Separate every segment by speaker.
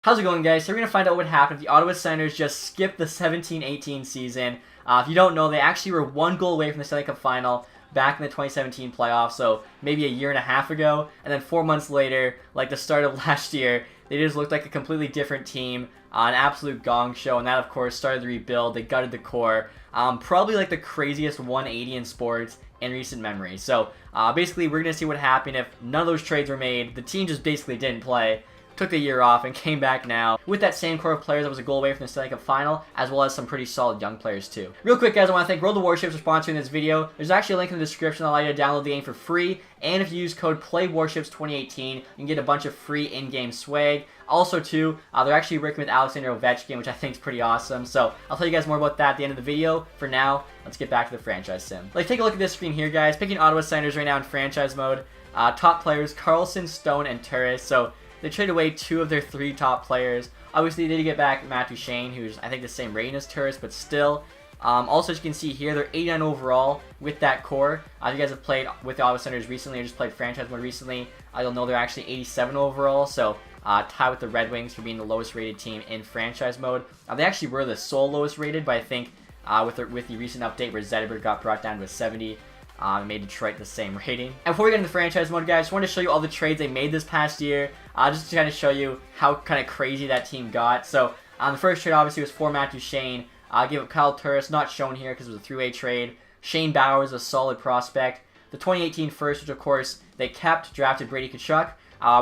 Speaker 1: How's it going, guys? So we're going to find out what happened if the Ottawa Senators just skipped the 17-18 season. If you don't know, they actually were one goal away from the Stanley Cup final back in the 2017 playoffs, so maybe a year and a half ago. And then 4 months later, like the start of last year, they just looked like a completely different team, an absolute gong show, and that, of course, started the rebuild. They gutted the core. Probably like the craziest 180 in sports in recent memory. So basically, we're going to see what happened if none of those trades were made. The team just basically didn't play. Took a year off and came back now with that same core of players that was a goal away from the Stanley Cup final, as well as some pretty solid young players too. Real quick, guys, I want to thank World of Warships for sponsoring this video. There's actually a link in the description that'll allow you to download the game for free, and if you use code PLAYWARSHIPS2018, you can get a bunch of free in-game swag. Also, too, they're actually working with Alexander Ovechkin, which I think is pretty awesome. So I'll tell you guys more about that at the end of the video. For now, let's get back to the franchise sim. Like, take a look at this screen here, guys. Picking Ottawa Senators right now in franchise mode. Top players: Karlsson, Stone, and Turris. So they traded away 2 of their 3 top players. Obviously, they did get back Matthew Shane, who's, I think, the same rating as Turris, but still. Also, as you can see here, they're 89 overall with that core. If you guys have played with the Ottawa Senators recently or just played franchise mode recently, you'll know they're actually 87 overall, so tied with the Red Wings for being the lowest rated team in franchise mode. They actually were the sole lowest rated, but I think with the recent update where Zetterberg got brought down to a 70, made Detroit the same rating. And before we get into franchise mode, guys, I just wanted to show you all the trades they made this past year, just to kind of show you how kind of crazy that team got. So the first trade obviously was for Matthew Shane. Gave up Kyle Turris, not shown here because it was a three-way trade. Shane Bowers, a solid prospect. The 2018 first, which of course they kept, drafted Brady Tkachuk.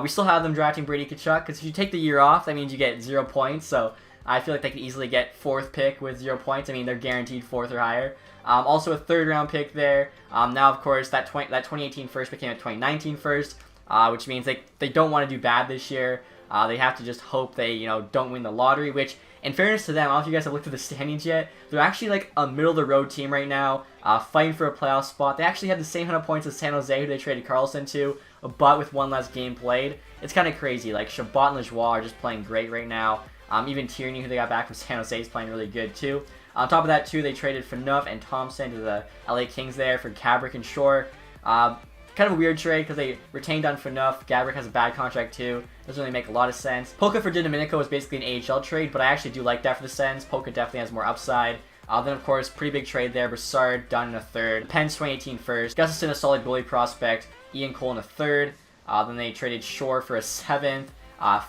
Speaker 1: We still have them drafting Brady Tkachuk because if you take the year off, that means you get 0 points. So I feel like they could easily get 4th pick with 0 points. I mean, they're guaranteed 4th or higher. Also a 3rd round pick there. Now, of course, that 2018 first became a 2019 first, which means they don't want to do bad this year. They have to just hope they, don't win the lottery, which, in fairness to them, I don't know if you guys have looked at the standings yet. They're actually like a middle-of-the-road team right now, fighting for a playoff spot. They actually have the same amount of points as San Jose, who they traded Karlsson to, but with 1 less game played. It's kind of crazy. Like, Chabot and Lajoie are just playing great right now. Even Tierney, who they got back from San Jose, is playing really good too. On top of that, too, they traded Phaneuf and Thompson to the LA Kings there for Gaborik and Shore. Kind of a weird trade because they retained on Phaneuf. Gaborik has a bad contract too. Doesn't really make a lot of sense. Polka for Domenico was basically an AHL trade, but I actually do like that for the Sens. Polka definitely has more upside. Then, of course, pretty big trade there. Brassard done in a 3rd. Penn's 2018 first. Gustafson, a solid goalie prospect. Ian Cole in a 3rd. Then they traded Shore for a 7th.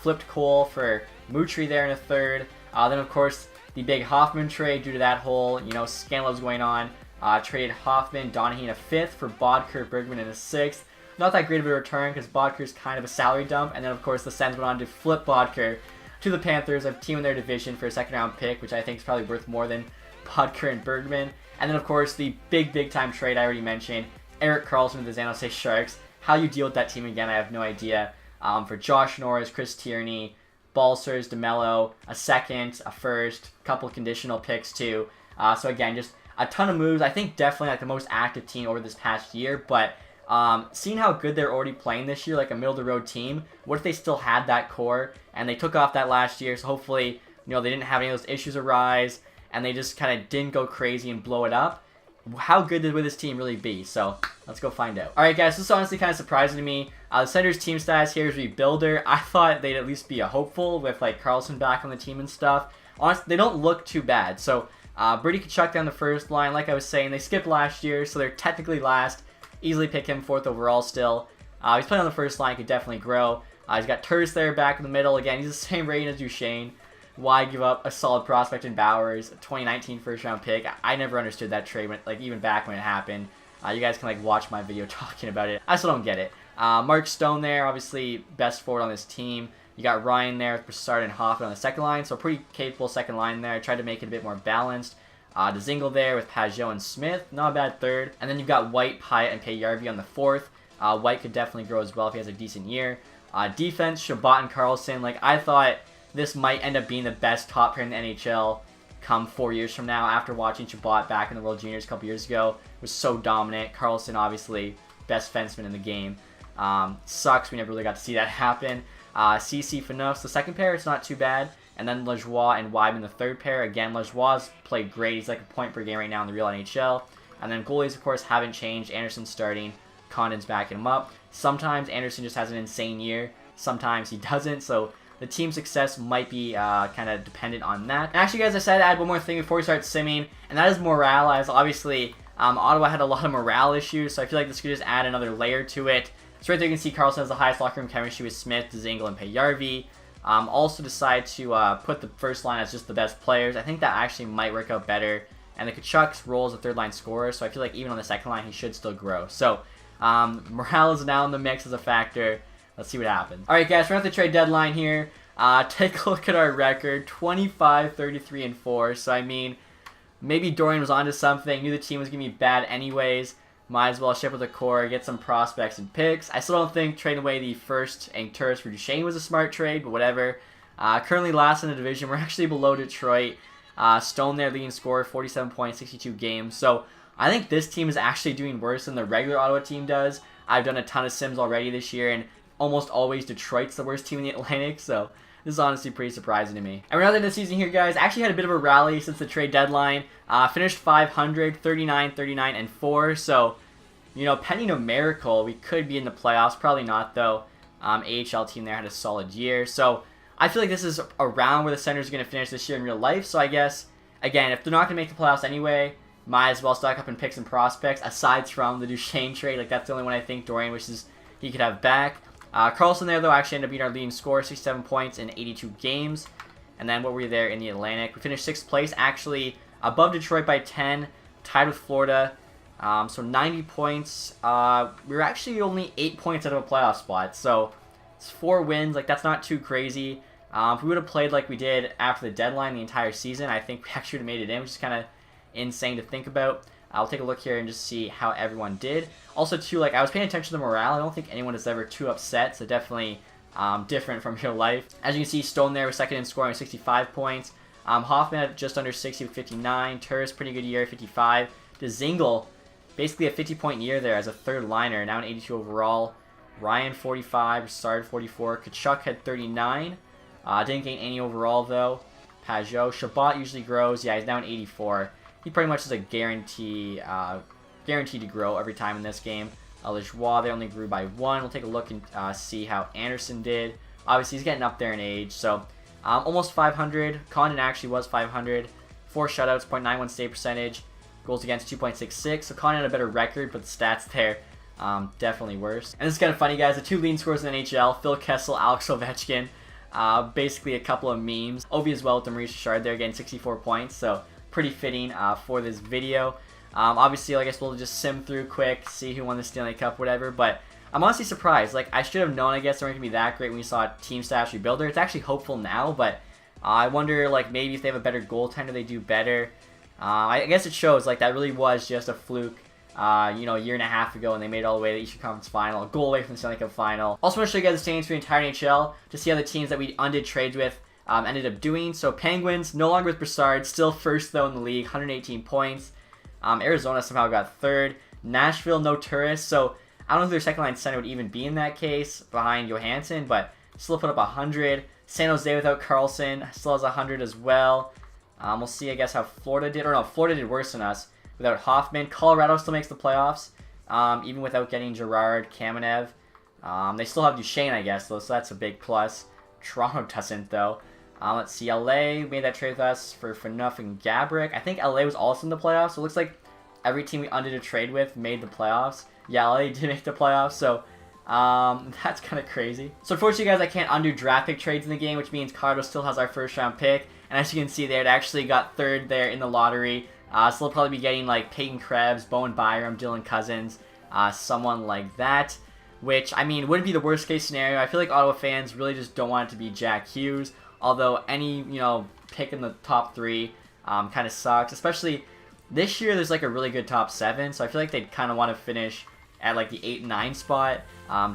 Speaker 1: Flipped Cole for Mutri there in a 3rd. Then, of course, the big Hoffman trade due to that whole, scandal was going on. Traded Hoffman, Donahue in a 5th for Bodker, Bergman in a 6th. Not that great of a return because Bodker's kind of a salary dump. And then, of course, the Sens went on to flip Bodker to the Panthers, a team in their division, for a 2nd round pick, which I think is probably worth more than Bodker and Bergman. And then, of course, the big time trade I already mentioned, Erik Karlsson to the San Jose Sharks. How you deal with that team again, I have no idea. For Josh Norris, Chris Tierney, Balsers, DeMello, a 2nd, a 1st, a couple of conditional picks too. So again, just a ton of moves. I think definitely like the most active team over this past year, but seeing how good they're already playing this year, like a middle-of-the-road team, what if they still had that core and they took off that last year, so hopefully, they didn't have any of those issues arise and they just kind of didn't go crazy and blow it up. How good would this team really be? So let's go find out. Alright, guys, this is honestly kind of surprising to me. The Senators team status here is rebuilder. I thought they'd at least be a hopeful with like Karlsson back on the team and stuff. Honestly, they don't look too bad. So Brady Tkachuk down the 1st line, like I was saying, they skipped last year, so they're technically last. Easily pick him 4th overall still. He's playing on the 1st line, could definitely grow. He's got Turris there back in the middle. Again, he's the same rating as Duchesne. Why give up a solid prospect in Bowers, a 2019 1st round pick? I never understood that trade, even back when it happened. You guys can watch my video talking about it. I still don't get it. Mark Stone there, obviously best forward on this team. You got Ryan there with Brassard and Hoffman on the 2nd line, so pretty capable 2nd line there. I tried to make it a bit more balanced. Dzingel there with Pajot and Smith, not a bad 3rd. And then you've got White, Pyatt, and Payarvi on the 4th. White could definitely grow as well if he has a decent year. Defense, Chabot and Karlsson. I thought this might end up being the best top pair in the NHL come 4 years from now. After watching Chabot back in the World Juniors a couple years ago, was so dominant. Karlsson, obviously, best fenceman in the game. Sucks we never really got to see that happen. CC Phaneuf's the 2nd pair, it's not too bad. And then Lajoie and Wyman the 3rd pair. Again, Lajoie's played great. He's like a point per game right now in the real NHL. And then goalies, of course, haven't changed. Anderson's starting. Condon's backing him up. Sometimes Anderson just has an insane year. Sometimes he doesn't. So the team's success might be kind of dependent on that. And actually, guys, I decided to add one more thing before we start simming, and that is morale, as obviously Ottawa had a lot of morale issues, so I feel like this could just add another layer to it. So right there you can see Karlsson has the highest locker room chemistry with Smith, Dzingel, and Payarvi. Also decide to put the first line as just the best players. I think that actually might work out better. And the Tkachuk's role as a third line scorer, so I feel like even on the second line he should still grow. So morale is now in the mix as a factor. Let's see what happens. Alright guys, we're at the trade deadline here. Take a look at our record, 25, 33, and 4. So I mean, maybe Dorian was onto something, knew the team was going to be bad anyways. Might as well ship with the core, get some prospects and picks. I still don't think trading away the first and Turris for Duchesne was a smart trade, but whatever. Currently last in the division. We're actually below Detroit. Stone there, leading scorer, 47 points, 62 games. So I think this team is actually doing worse than the regular Ottawa team does. I've done a ton of sims already this year, and almost always Detroit's the worst team in the Atlantic, so this is honestly pretty surprising to me. And we're now in the season here, guys. Actually had a bit of a rally since the trade deadline. Finished 500, 39, 39, and 4. So, you know, pending a miracle, we could be in the playoffs. Probably not, though. AHL team there had a solid year. So, I feel like this is around where the Senators are going to finish this year in real life. So, I guess, again, if they're not going to make the playoffs anyway, might as well stock up in picks and prospects. Aside from the Duchesne trade, like that's the only one I think Dorian wishes he could have back. Karlsson there, though, actually ended up being our leading scorer, 67 points in 82 games. And then what were we there in the Atlantic? We finished 6th place, actually above Detroit by 10, tied with Florida. So 90 points. We were actually only 8 points out of a playoff spot. So it's 4 wins. Like, that's not too crazy. If we would have played like we did after the deadline the entire season, I think we actually would have made it in, which is kind of insane to think about. I'll take a look here and just see how everyone did. Also, too, like, I was paying attention to the morale. I don't think anyone is ever too upset, so definitely different from real life. As you can see, Stone there was second in scoring with 65 points. Hoffman at just under 60 with 59. Turris, pretty good year, 55. Dzingel, basically a 50-point year there as a third liner, now an 82 overall. Ryan, 45, started 44. Tkachuk had 39. Didn't gain any overall, though. Pajot. Shabbat usually grows. Yeah, he's now an 84. He pretty much is a guaranteed to grow every time in this game. Lejoie, they only grew by 1. We'll take a look and see how Anderson did. Obviously, he's getting up there in age, so almost 500. Condon actually was 500. 4 shutouts, .91 save percentage. Goals against, 2.66. So Condon had a better record, but the stats there definitely worse. And this is kind of funny, guys. The 2 leading scorers in the NHL, Phil Kessel, Alex Ovechkin. Basically a couple of memes. Ovi as well with the Maurice Richard there, getting 64 points. So pretty fitting for this video. Obviously, I guess we'll just sim through quick, see who won the Stanley Cup, whatever. But I'm honestly surprised. Like, I should have known, I guess, they weren't going to be that great when we saw Team Stats Rebuilder. It's actually hopeful now, but I wonder, like, maybe if they have a better goaltender, they do better. I guess it shows, like, that really was just a fluke, you know, a year and a half ago, and they made it all the way to the Eastern Conference Final, a goal away from the Stanley Cup Final. Also want to show you guys the standings for the entire NHL to see how the teams that we undid trades with ended up doing. So Penguins, no longer with Broussard, still first, though, in the league, 118 points. Arizona somehow got 3rd. Nashville, no Turris, so I don't know if their second line center would even be in that case behind Johansson, but still put up 100. San Jose without Karlsson still has 100 as well. We'll see, I guess, how Florida did. Or no, Florida did worse than us without Hoffman. Colorado still makes the playoffs, even without getting Girard, Kamenev. They still have Duchesne, I guess, though, so that's a big plus. Toronto doesn't, though. Let's see, LA made that trade with us for nothing. Gabrick. I think LA was also in the playoffs, so it looks like every team we undid a trade with made the playoffs. Yeah, LA did make the playoffs, so that's kind of crazy. So unfortunately, guys, I can't undo draft pick trades in the game, which means Colorado still has our first round pick. And as you can see there, it actually got 3rd there in the lottery. So they'll probably be getting like Peyton Krebs, Bowen Byram, Dylan Cousins, someone like that. Which, I mean, wouldn't be the worst case scenario. I feel like Ottawa fans really just don't want it to be Jack Hughes. Although any, you know, pick in the top 3 kind of sucks. Especially this year, there's like a really good top 7. So I feel like they'd kind of want to finish at like the 8-9 spot.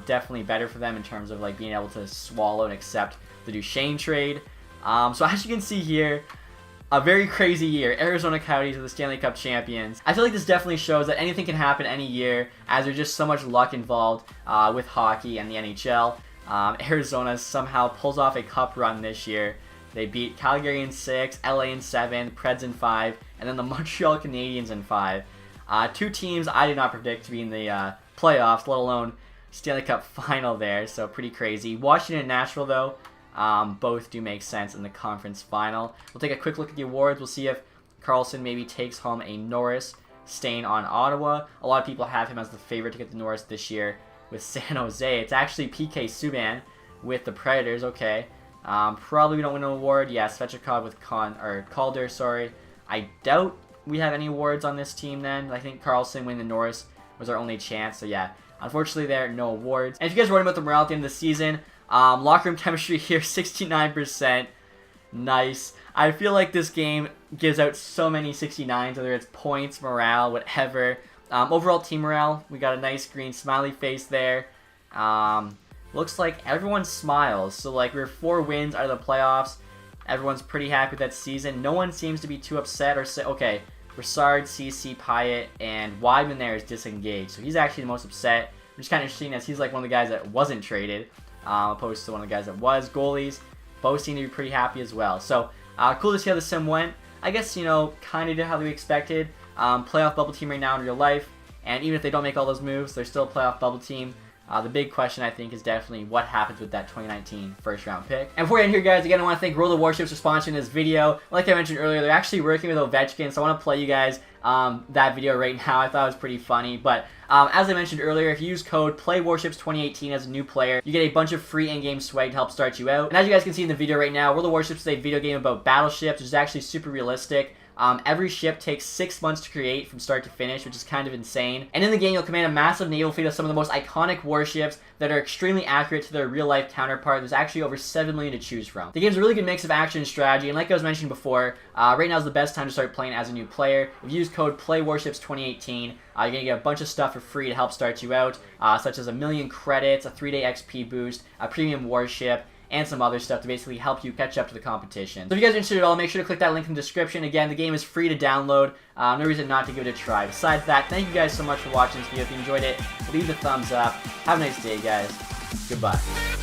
Speaker 1: Definitely better for them in terms of like being able to swallow and accept the Duchesne trade. So as you can see here, a very crazy year. Arizona Coyotes are the Stanley Cup champions. I feel like this definitely shows that anything can happen any year, as there's just so much luck involved with hockey and the NHL. Arizona somehow pulls off a cup run this year. They beat Calgary in 6, LA in 7, Preds in 5, and then the Montreal Canadiens in 5. 2 teams I did not predict to be in the playoffs, let alone Stanley Cup final there, so pretty crazy. Washington and Nashville, though, both do make sense in the conference final. We'll take a quick look at the awards. We'll see if Karlsson maybe takes home a Norris, staying on Ottawa. A lot of people have him as the favorite to get the Norris this year with San Jose. It's actually PK Subban with the Predators. Okay. Probably we don't win an award. Yeah, Svechnikov with Calder, sorry. I doubt we have any awards on this team then. I think Karlsson winning the Norris was our only chance. So yeah, unfortunately there are no awards. And if you guys are wondering about the morale at the end of the season, locker room chemistry here, 69%. Nice. I feel like this game gives out so many 69s, whether it's points, morale, whatever. Overall team morale, we got a nice green smiley face there. Looks like everyone smiles. So like we're 4 wins out of the playoffs. Everyone's pretty happy with that season. No one seems to be too upset or say, okay, Brassard, CC, Pyatt, and Weidman there is disengaged. So he's actually the most upset, which is kind of interesting as he's like one of the guys that wasn't traded, opposed to one of the guys that was. Goalies, both seem to be pretty happy as well. So cool to see how the sim went. I guess, you know, kind of did how we expected. Playoff bubble team right now in real life. And even if they don't make all those moves, they're still a playoff bubble team. The big question, I think, is definitely what happens with that 2019 first-round pick. And before we end here, guys, again, I want to thank Roll the Warships for sponsoring this video. Like I mentioned earlier, they're actually working with Ovechkin, so I want to play you guys that video right now. I thought it was pretty funny. But as I mentioned earlier, if you use code PLAYWARSHIPS2018 as a new player, you get a bunch of free in-game swag to help start you out. And as you guys can see in the video right now, Roll the Warships is a video game about battleships, which is actually super realistic. Every ship takes 6 months to create from start to finish, which is kind of insane. And in the game, you'll command a massive naval fleet of some of the most iconic warships that are extremely accurate to their real-life counterpart. There's actually over 7 million to choose from. The game's a really good mix of action and strategy, and like I was mentioning before, right now is the best time to start playing as a new player. If you use code PLAYWARSHIPS2018, you're going to get a bunch of stuff for free to help start you out, such as 1,000,000 credits, a 3-day XP boost, a premium warship, and some other stuff to basically help you catch up to the competition. So if you guys are interested at all, make sure to click that link in the description. Again, the game is free to download. No reason not to give it a try. Besides that, thank you guys so much for watching this video. If you enjoyed it, leave a thumbs up. Have a nice day, guys. Goodbye.